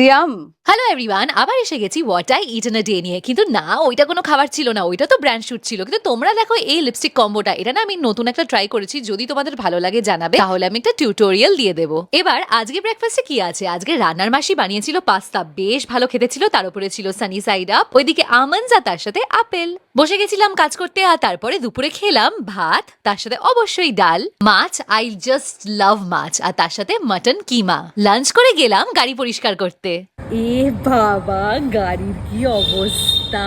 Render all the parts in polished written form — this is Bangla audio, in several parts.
ইয়াম। হ্যালো এভরিওয়ান, আবার এসে গেছি what I it in a day নিয়ে। কিন্তু না, ওইটা কোনো খাবার ছিল না, ওইটা তো ব্র্যান্ড শুট ছিল। কিন্তু তোমরা দেখো এই লিপস্টিক কম্বোটা, এটা না আমি নতুন একটা ট্রাই করেছি। যদি তোমাদের ভালো লাগে জানাবে, তাহলে আমি একটা টিউটোরিয়াল দিয়ে দেবো। এবার আজকে ব্রেকফাস্টে কি আছে? আজকে রান্নার মাসি বানিয়েছিল পাস্তা, বেশ ভালো খেতে ছিল। তার উপরে ছিল সানি সাইড আপ, ওইদিকে আমন্ডস আর তার সাথে আপেল। বসে গেছিলাম কাজ করতে, আর তারপরে দুপুরে খেলাম ভাত, তার সাথে অবশ্যই ডাল, মাছ, আই জাস্ট লাভ মাছ, আর তার সাথে মাটন কিমা। লাঞ্চ করে গেলাম গাড়ি পরিষ্কার করতে। এ বাবা, গাড়ির কি অবস্থা!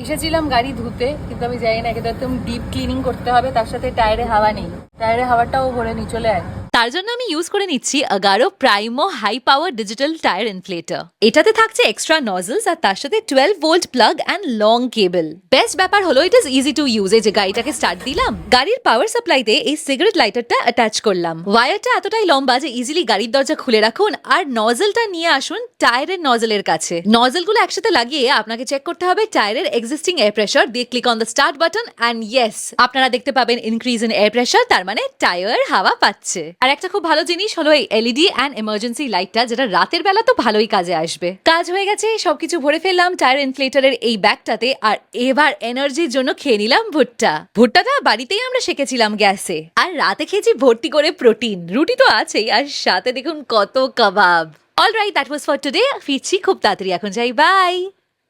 এসেছিলাম গাড়ি ধুতে, কিন্তু আমি জানি না, এটা একদম ডিপ ক্লিনিং করতে হবে। তার সাথে টায়ারে হাওয়া নেই, টায়ারে হাওয়াটাও ভরে নি, চলে আয়। তার জন্য আমি ইউজ করে নিচ্ছি Agaro Primo high power digital tyre inflator. এটাতে থাকছে এক্সট্রা নজলস, আর তার সাথে 12 volt plug and long cable. Best ব্যাপার হলো it is easy to use. এই যে গাড়িটাকে স্টার্ট দিলাম, গাড়ির পাওয়ার সাপ্লাইতে এই সিগারেট লাইটারটা অ্যাটাচ করলাম। ওয়্যারটা এতটাই লম্বা যে ইজিলি গাড়ির দরজা খুলে রাখুন, আর নজলটা নিয়ে আসুন টায়ারের নজলের কাছে। নজলগুলো একসাথে লাগিয়ে আপনাকে চেক করতে হবে টায়ারের এক্সিস্টিং এয়ার প্রেশার। দিয়ে click on the start button and yes, আপনারা দেখতে পাবেন ইনক্রিজ ইন এয়ার প্রেশার, তার মানে টায়ার হাওয়া পাচ্ছে। আর একটা খুব ভালো জিনিস হলো এই এলইডি অ্যান্ড এমার্জেন্সি লাইটটা, যেটা রাতের বেলা তো ভালোই কাজে আসবে। কাজ হয়ে গেছে, সবকিছু ভরে ফেললাম টায়ার ইনফ্লেটারের এই ব্যাগটাতে। আর এবার এনার্জির জন্য খেয়ে নিলাম ভুট্টা। ভুট্টাটা বাড়িতেই আমরা সেকেছিলাম গ্যাসে। আর রাতে খেয়েছি ভর্তি করে প্রোটিন। রুটি তো আছেই, আর সাথে দেখুন কত কাবাব। Alright, that was for today. ফিরছি খুব তাড়াতাড়ি, এখন যাই, বাই।